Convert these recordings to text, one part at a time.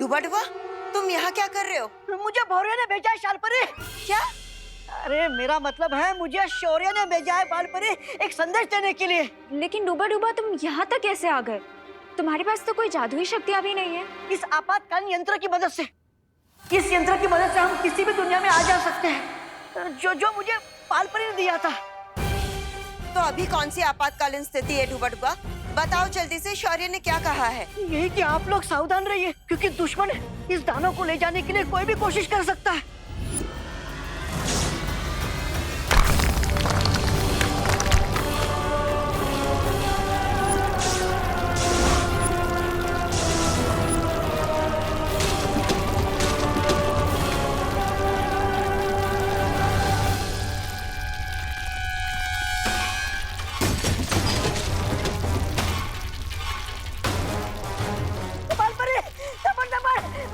डूबा डूबा, तुम यहाँ क्या कर रहे हो? मुझे भौरे ने भेजा है शालपरी। क्या? अरे मेरा मतलब है मुझे शौर्य ने भेजा है बालपरी एक संदेश देने के लिए। लेकिन डूबा डूबा तुम यहाँ तक कैसे आ गए? तुम्हारे पास तो कोई जादुई शक्तियाँ भी नहीं है। इस आपातकालीन यंत्र की मदद से, इस यंत्र की मदद से हम किसी भी दुनिया में आ जा सकते हैं, जो मुझे बालपरी ने दिया था। तो अभी कौन सी आपातकालीन स्थिति है डूबा डूबा? बताओ जल्दी से, शौर्य ने क्या कहा है? यही कि आप लोग सावधान रहिए, क्योंकि दुश्मन इस दानव को ले जाने के लिए कोई भी कोशिश कर सकता है।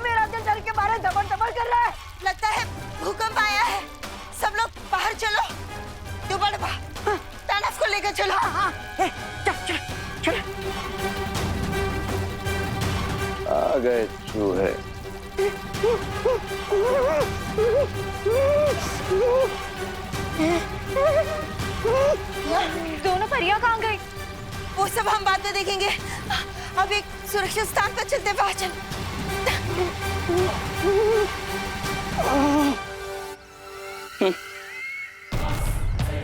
मेरा दिल डर के मारे धबड़ धबड़ कर रहा है। लगता है भूकंप आया है। सब लोग बाहर चलो। डूबा डूबा, दानव को लेकर चलो। हाँ, चल चल चल। आ गए चूहे। दोनों परियां कहाँ गई? वो सब हम बाद में देखेंगे। अब एक सुरक्षित स्थान पर चलते, बाहर चल।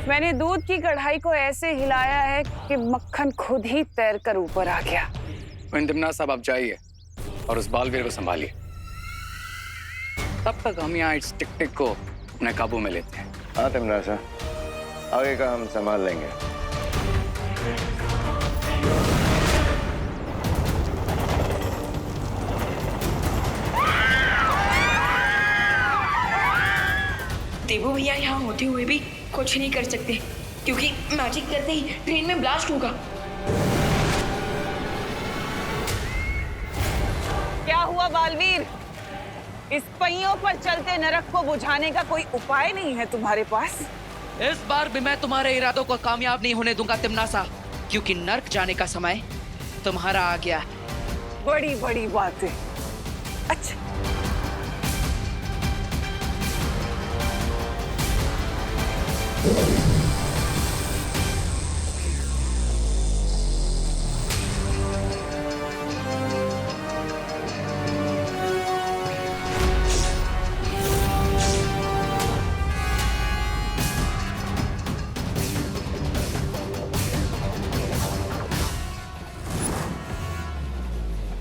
मैंने दूध की कढ़ाई को ऐसे हिलाया है कि मक्खन खुद ही तैर कर ऊपर आ गया। तिमना साहब आप जाइए और उस बालवीर को संभालिए। तब तक हम यहाँ इस टिक-टिक को अपने काबू में लेते हैं। हाँ तिमना साहब, आगे का हम संभाल लेंगे। देवू भैया यहाँ होते हुए भी कुछ नहीं कर सकते, क्योंकि मैजिक करते ही ट्रेन में ब्लास्ट होगा। क्या हुआ बालवीर? इस पहियों पर चलते नरक को बुझाने का कोई उपाय नहीं है तुम्हारे पास? इस बार भी मैं तुम्हारे इरादों को कामयाब नहीं होने दूंगा तिमनासा, क्योंकि नर्क जाने का समय तुम्हारा आ गया। बड़ी बड़ी बातें। अच्छा,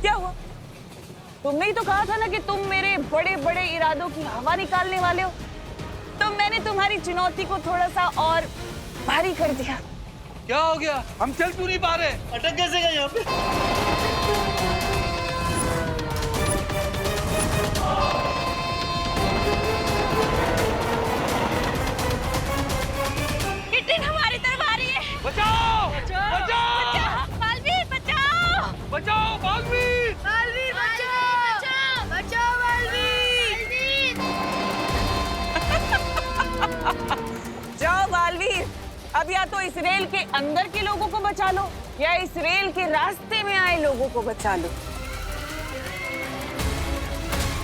क्या हुआ? तुमने ही तो कहा था ना कि तुम मेरे बड़े बड़े इरादों की हवा निकालने वाले हो। तो मैंने तुम्हारी चुनौती को थोड़ा सा और भारी कर दिया। क्या हो गया? हम चल क्यों नहीं पा रहे? अटक कैसे गए यहाँ पे? किटिन हमारी तरफ आ रही है। बचाओ! बचाओ! बचाओ! बालवीर बचाओ! बचाओ बालवीर! बालवीर बचाओ! बचाओ बालवीर! जाओ बालवीर, अब या तो इस रेल के अंदर के लोगों को बचा लो या इस रेल के रास्ते में आए लोगों को बचा लो।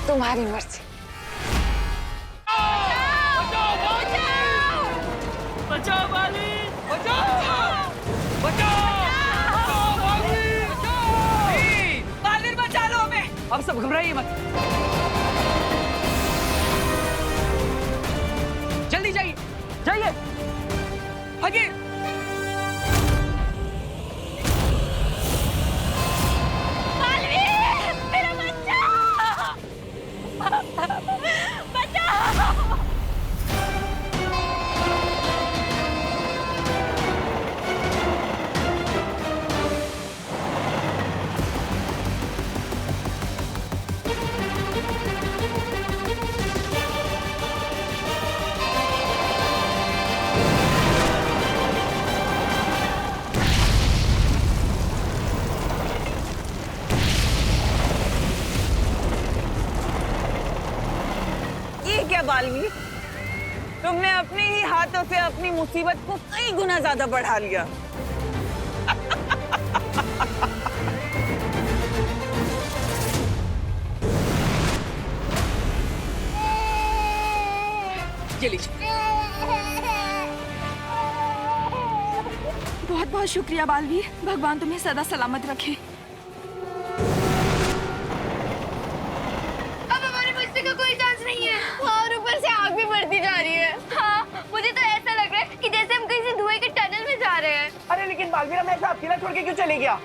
तुम्हारी मर्जी। बचाओ बालवीर! बचाओ! बचाओ बालवीर! बालवीर बचा लो हमें। अब सब घबराइए मत, जल्दी जाइए जाइए, भागिए। बालवीर मेरा बच्चा! बचाओ! क्या बालवीर, तुमने अपने ही हाथों से अपनी मुसीबत को कई गुना ज्यादा बढ़ा लिया। ये लीजिए। बहुत बहुत शुक्रिया बालवीर, भगवान तुम्हें सदा सलामत रखे। अब हमारे बचने का कोई चांस नहीं है और ऊपर से आग भी बढ़ती जा रही है। हाँ, मुझे तो ऐसा लग रहा है कि जैसे हम कहीं से धुएं के टनल में जा रहे हैं। अरे लेकिन बालवीर हमें ऐसा अकेला छोड़ के क्यों चले गया?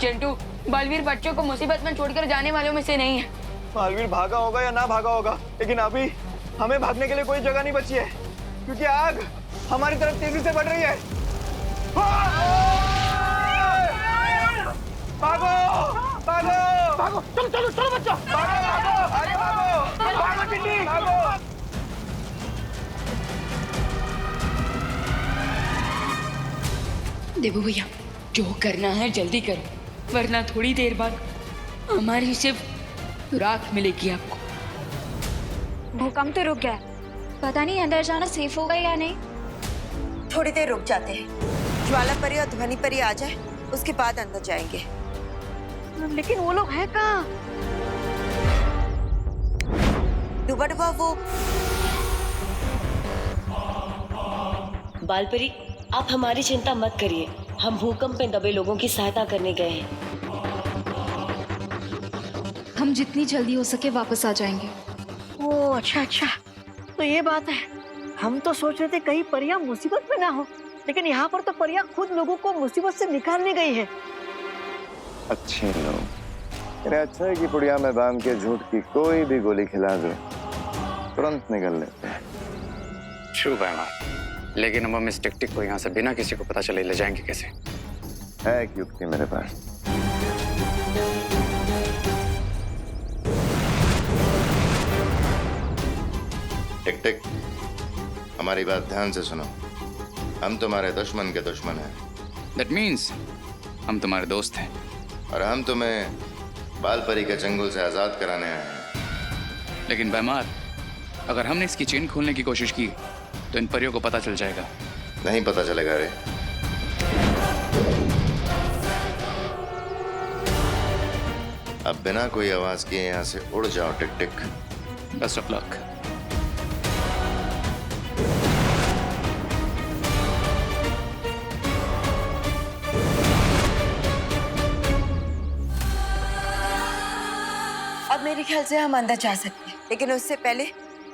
चिंटू, बालवीर बच्चों को मुसीबत में छोड़कर जाने वालों में से नहीं है। बालवीर भागा होगा या ना भागा होगा, लेकिन अभी हमें भागने के लिए कोई जगह नहीं बची है, क्योंकि आग हमारी तरफ तेजी से बढ़ रही है। भागो भागो भागो, चलो चलो चलो बच्चों, भागो भागो, अरे भागो भागो टिंडी भागो। देवू भैया, जो करना है जल्दी करो, वरना थोड़ी देर बाद हमारी सिर्फ राख मिलेगी आपको। भूकंप तो रुक गया, पता नहीं अंदर जाना सेफ होगा या नहीं। थोड़ी देर रुक जाते हैं, ज्वाला परी और ध्वनि परी आ जाए, उसके बाद अंदर जाएंगे। लेकिन वो लोग हैं कहाँ? डूबा डूबा वो बालपरी, आप हमारी चिंता मत करिए, हम भूकंप में दबे लोगों की सहायता करने गए हैं। हम जितनी जल्दी हो सके वापस आ जाएंगे। ओ अच्छा अच्छा, तो ये बात है। हम तो सोच रहे थे कहीं परियां मुसीबत में ना हो, लेकिन यहाँ पर तो परियां खुद लोगों को मुसीबत से निकालने गई है। अच्छे लोग, अरे अच्छा है कि पुड़िया में बांध के झूठ की कोई भी गोली खिला दो, तुरंत निकल लेते हैं। ट्रू बैमार, लेकिन हम इस टिक-टिक को यहाँ से बिना किसी को पता चले ले जाएंगे कैसे? है एक युक्ति मेरे पास। टिक टिक, हमारी बात ध्यान से सुनो, हम तुम्हारे दुश्मन के दुश्मन हैं। That means हम तुम्हारे दोस्त हैं। और हम तुम्हें बालपरी के चंगुल से आजाद कराने आए हैं। लेकिन बैमार, अगर हमने इसकी चेन खोलने की कोशिश की तो इन परियों को पता चल जाएगा। नहीं पता चलेगा रे। अब बिना कोई आवाज किए यहाँ से उड़ जाओ टिक टिक। Best of luck. अब मेरे ख्याल से हम अंदर जा सकते हैं, लेकिन उससे पहले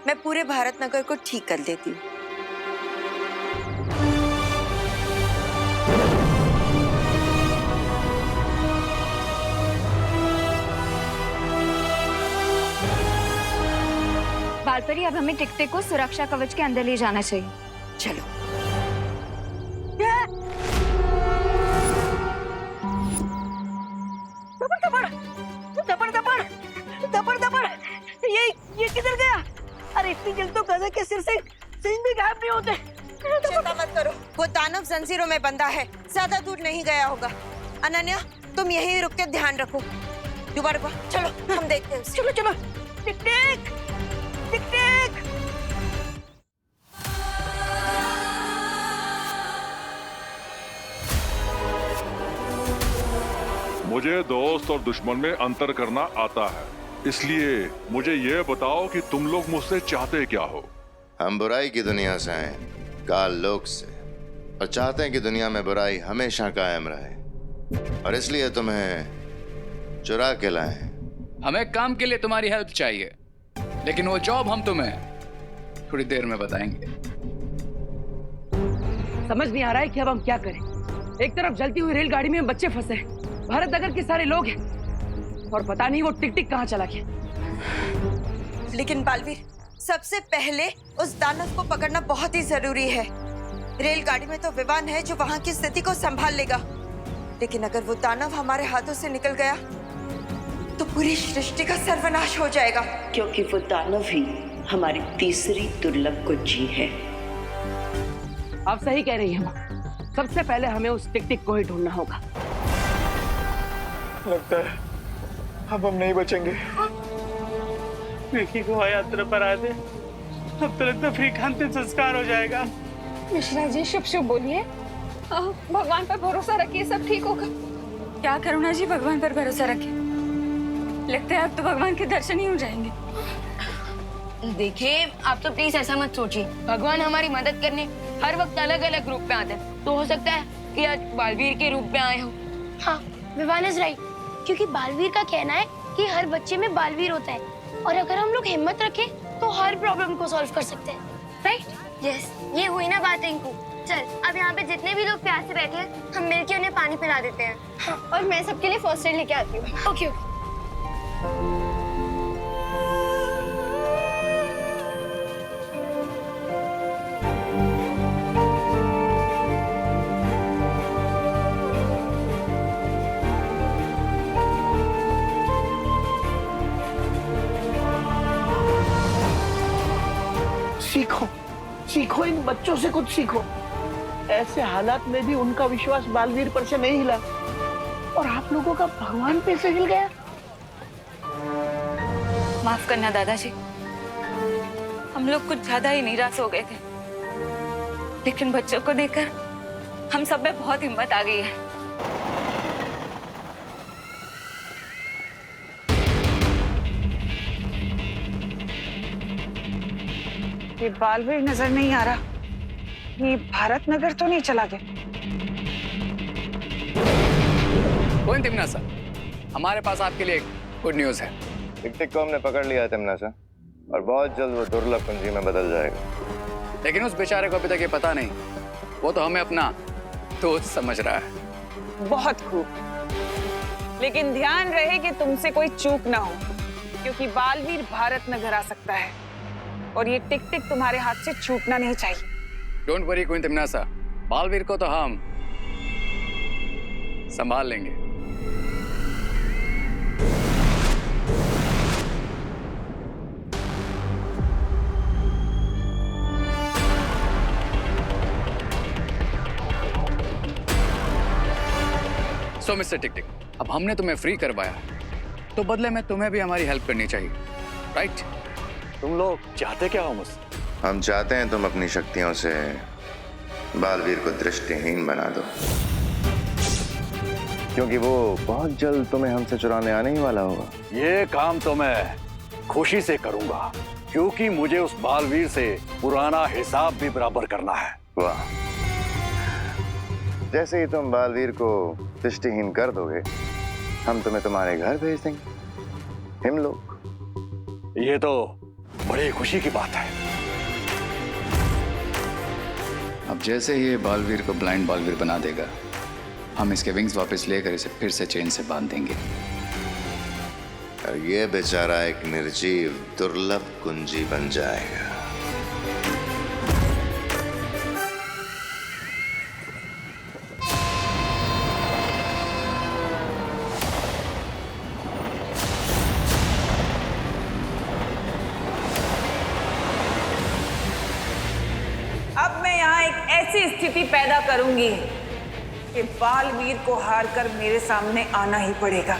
मैं पूरे भारत नगर को ठीक कर देती हूँ। बालपरी, अब हमें टिक-टिक को सुरक्षा कवच के अंदर ले जाना चाहिए। चलो। दबड़ दबड़, ये किधर गया? अरे इतनी जल्दी तो गधा के सिर से सिंह भी गायब नहीं होते। चिंता मत करो, वो दानव जंजीरों में बंधा है, ज्यादा दूर नहीं गया होगा। अनन्या, तुम यहीं रुक के ध्यान रखो। दोबारा चलो, हम देखते हैं उसे। चलो चलो, टिक टिक टिक टिक। मुझे दोस्त और दुश्मन में अंतर करना आता है, इसलिए मुझे ये बताओ कि तुम लोग मुझसे चाहते क्या हो? हम बुराई की दुनिया से आए, काल लोक से, और चाहते हैं कि दुनिया में बुराई हमेशा कायम रहे, और इसलिए तुम्हें चुरा के लाए। हमें काम के लिए तुम्हारी हेल्प चाहिए, लेकिन वो जॉब हम तुम्हें थोड़ी देर में बताएंगे। समझ नहीं आ रहा है कि अब हम क्या करें। एक तरफ जलती हुई रेलगाड़ी में बच्चे फंसे हैं, भारत नगर के सारे लोग हैं, और पता नहीं वो टिक टिक कहाँ चला गया। लेकिन बालवीर, सबसे पहले उस दानव को पकड़ना बहुत ही जरूरी है। रेलगाड़ी में तो विमान है जो वहाँ की स्थिति को संभाल लेगा, लेकिन अगर वो दानव हमारे हाथों से निकल गया तो पूरी सृष्टि का सर्वनाश हो जाएगा। क्योंकि वो दानव ही हमारी तीसरी दुर्लभ कुंजी है। आप सही कह रही हैं माँ, सबसे पहले हमें उस टिक टिक को ही ढूंढना होगा। लगता है अब हम नहीं बचेंगे। विकी को यात्रा पर आए थे, अब तो लगता फ्री अंतिम संस्कार हो जाएगा। मिश्रा जी, शुभ शुभ बोलिए। भगवान पर भरोसा रखिए, सब ठीक होगा। क्या करुणा जी, भगवान पर भरोसा रखिए। लगता है अब तो भगवान के दर्शन ही हो जाएंगे। देखिए, आप तो प्लीज ऐसा मत सोचिए। भगवान हमारी मदद करने हर वक्त अलग अलग रूप में आते हैं, तो हो सकता है कि आज बालवीर के रूप में आए हो। हाँ, विवान इज राइट, क्योंकि बालवीर का कहना है कि हर बच्चे में बालवीर होता है, और अगर हम लोग हिम्मत रखें तो हर प्रॉब्लम को सॉल्व कर सकते हैं, राइट? यस, ये हुई ना बात रिंकू। चल, अब यहाँ पे जितने भी लोग प्यासे बैठे हैं, हम मिलके उन्हें पानी पिला देते हैं। हाँ, और मैं सबके लिए फर्स्ट एड लेके आती हूँ। ओके। सीखो, सीखो, इन बच्चों से कुछ सीखो। ऐसे हालात में भी उनका विश्वास बालवीर पर से नहीं हिला, और आप लोगों का भगवान पे से हिल गया। माफ करना दादाजी, हम लोग कुछ ज्यादा ही निराश हो गए थे, लेकिन बच्चों को देखकर हम सब में बहुत हिम्मत आ गई है। ये बालवीर नजर नहीं आ रहा, ये भारत नगर तो नहीं चला गया? कौन तिमनासा, हमारे पास आपके लिए गुड न्यूज है। टिक-टिक को हमने पकड़ लिया है तिमनासा, और बहुत जल्द वो दुर्लभ कुंजी में बदल जाएगा। लेकिन उस बेचारे को अभी तक ये पता नहीं, वो तो हमें अपना दोस्त समझ रहा है। बहुत खूब, लेकिन ध्यान रहे कि तुमसे कोई चूक ना हो, क्योंकि बालवीर भारत नगर आ सकता है, और ये टिक-टिक तुम्हारे हाथ से छूटना नहीं चाहिए। डोंट वरी क्वीन तिमनासा, बालवीर को तो हम संभाल लेंगे। सो मिस्टर टिक-टिक, अब हमने तुम्हें फ्री करवाया, तो बदले में तुम्हें भी हमारी हेल्प करनी चाहिए, राइट? तुम लोग चाहते क्या हो मुझसे? हम चाहते हैं तुम अपनी शक्तियों से बालवीर को दृष्टिहीन बना दो, क्योंकि वो बहुत जल्द तुम्हें हमसे चुराने आने ही वाला होगा। ये काम तो मैं खुशी से करूंगा, क्योंकि मुझे उस बालवीर से पुराना हिसाब भी बराबर करना है। वाह, जैसे ही तुम बालवीर को दृष्टिहीन कर दोगे, हम तुम्हें तुम्हारे घर भेज देंगे। हम लोग। ये तो बड़ी खुशी की बात है। अब जैसे ही ये बालवीर को ब्लाइंड बालवीर बना देगा, हम इसके विंग्स वापस लेकर इसे फिर से चेन से बांध देंगे, और ये बेचारा एक निर्जीव दुर्लभ कुंजी बन जाएगा। अब मैं यहाँ एक ऐसी स्थिति पैदा करूंगी कि बालवीर को हार कर मेरे सामने आना ही पड़ेगा।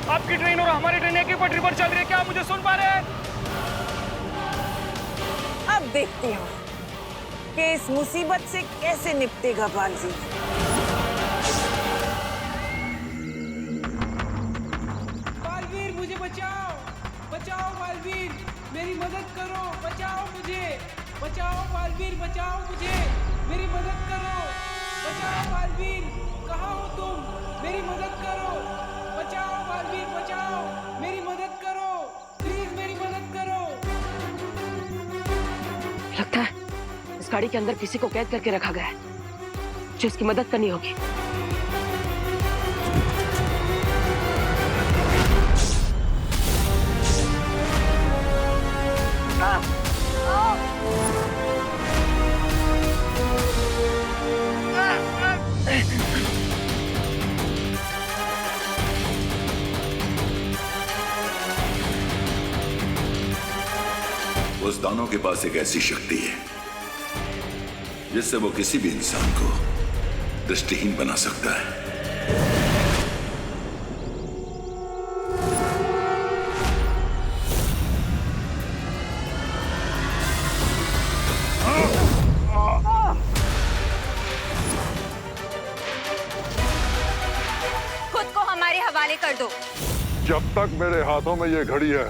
आपकी ट्रेन और हमारी ट्रेन एक ही पटरी पर चल रही है, क्या आप मुझे सुन पा रहे हैं? अब देखती हूँ कि इस मुसीबत से कैसे निपटेगा बालवीर। बालवीर मुझे बचाओ, बचाओ बालवीर, मेरी मदद करो, बचाओ मुझे, बचाओ बालवीर, बचाओ मुझे, मेरी मदद करो, बचाओ बालवीर, कहाँ हो तुम, मेरी मदद करो, बचाओ बालवीर, बचाओ, मेरी मदद करो, प्लीज मेरी मदद करो। लगता है इस गाड़ी के अंदर किसी को कैद करके रखा गया है, जो इसकी मदद करनी होगी। उस दानव के पास एक ऐसी शक्ति है जिससे वो किसी भी इंसान को दृष्टिहीन बना सकता है। जब तक मेरे हाथों में ये घड़ी है,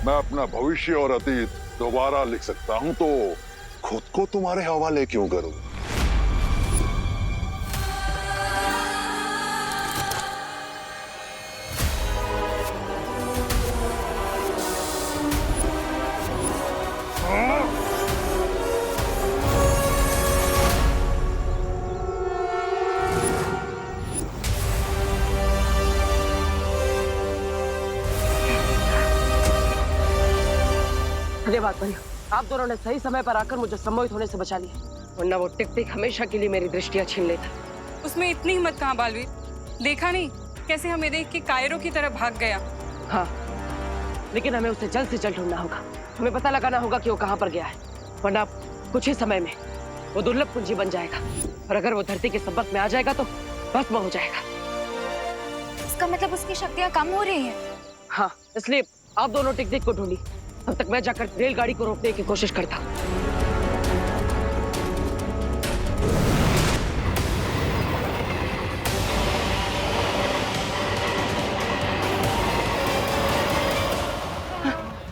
मैं अपना भविष्य और अतीत दोबारा लिख सकता हूं, तो खुद को तुम्हारे हवाले क्यों करूं? धन्यवाद भैया, आप दोनों ने सही समय पर आकर मुझे सम्मोहित होने से बचा लिया, वरना वो टिक टिक हमेशा के लिए मेरी दृष्टियां छीन लेता। उसमें इतनी हिम्मत कहाँ बालवीर, देखा नहीं कैसे हमें देख के कायरों की तरह भाग गया। हाँ, लेकिन हमें उसे जल्द से जल्द ढूंढना होगा। हमें पता लगाना होगा कि वो कहाँ पर गया है, वरना कुछ ही समय में वो दुर्लभ पूंजी बन जाएगा, और अगर वो धरती के संपर्क में आ जाएगा तो भस्म हो जाएगा। इसका मतलब उसकी शक्तियाँ कम हो रही हैं। हाँ, इसलिए आप दोनों टिक टिक को ढूंढी, तब तक मैं जाकर रेलगाड़ी को रोकने की कोशिश करता हूँ।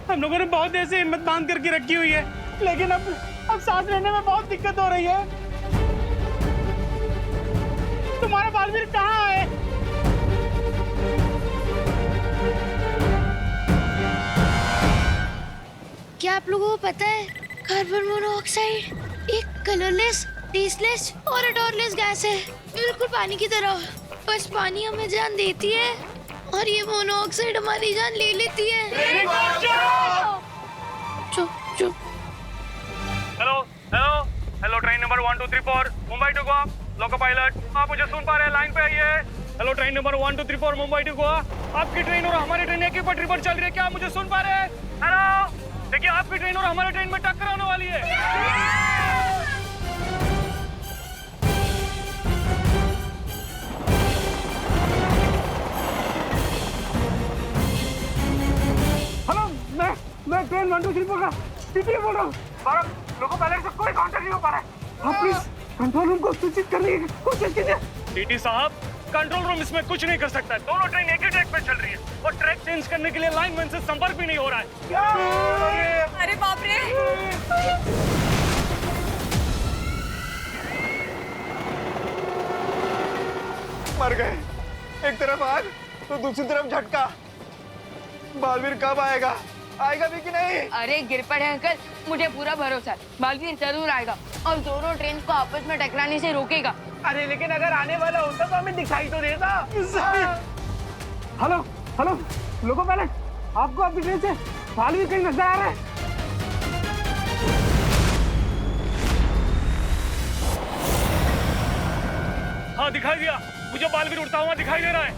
हम लोगों ने बहुत देर से हिम्मत बांध करके रखी हुई है, लेकिन अब सांस लेने में बहुत दिक्कत हो रही है। तुम्हारा बालवीर कहाँ है? क्या आप लोगों को पता है कार्बन मोनोऑक्साइड एक कलरलेस, टेस्टलेस और odorless गैस है, बिल्कुल पानी की तरह। बस पानी हमें जान देती है और ये मोनोऑक्साइड हमारी जान ले लेती है। चुप चुप। Hello hello hello, train number 1234 Mumbai to Goa, loco pilot, आप मुझे सुन पा रहे हैं? लाइन पे आइए। Hello, train number 1234 Mumbai to Goa, आपकी ट्रेन और हमारी ट्रेन एक ही पटरी पर चल रही है, क्या आप मुझे सुन पा रहे हैं? हेलो, देखिए आपकी ट्रेन और हमारी ट्रेन में टक्कर होने वाली है। हेलो, मैं ट्रेन 1234 का टीटी बोल रहा हूँ। लोको पायलट से कोई कांटेक्ट नहीं हो पा रहा है। आप प्लीज कंट्रोल रूम को सूचित करने की कोशिश कीजिए। टीटी साहब, कंट्रोल रूम इसमें कुछ नहीं कर सकता है। दोनों ट्रेन एक ही ट्रैक पे चल रही है और ट्रैक चेंज करने के लिए लाइनमैन से संपर्क भी नहीं हो रहा है। अरे बाप रे! मर गए। एक तरफ आग तो दूसरी तरफ झटका। बालवीर कब आएगा? आएगा भी कि नहीं? अरे गिर पड़े अंकल, मुझे पूरा भरोसा है बालवीर जरूर आएगा और दोनों ट्रेन को आपस में टकराने से रोकेगा। अरे लेकिन अगर आने वाला होता तो हमें दिखाई तो देता। हेलो हेलो, लोको पायलट, आपको अपनी ट्रेन से बालवीर कहीं नजर आ रहा है? हाँ, दिखाई दिया मुझे, बालवीर उड़ता हुआ दिखाई दे रहा है।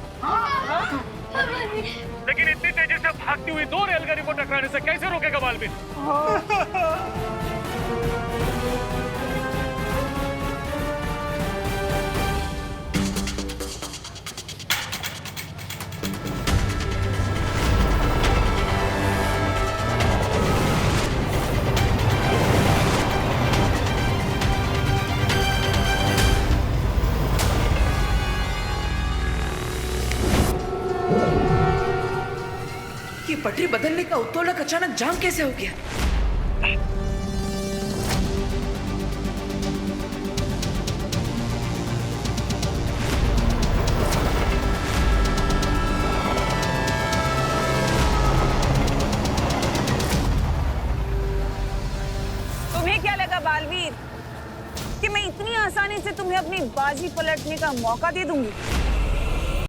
लेकिन इतनी तेजी से भागती हुई दो रेलगाड़ी को टकराने से कैसे रोकेगा बालवीर? ये पटरी बदलने का उत्तोलक अचानक जाम कैसे हो गया? तुम्हें क्या लगा बालवीर कि मैं इतनी आसानी से तुम्हें अपनी बाजी पलटने का मौका दे दूंगी?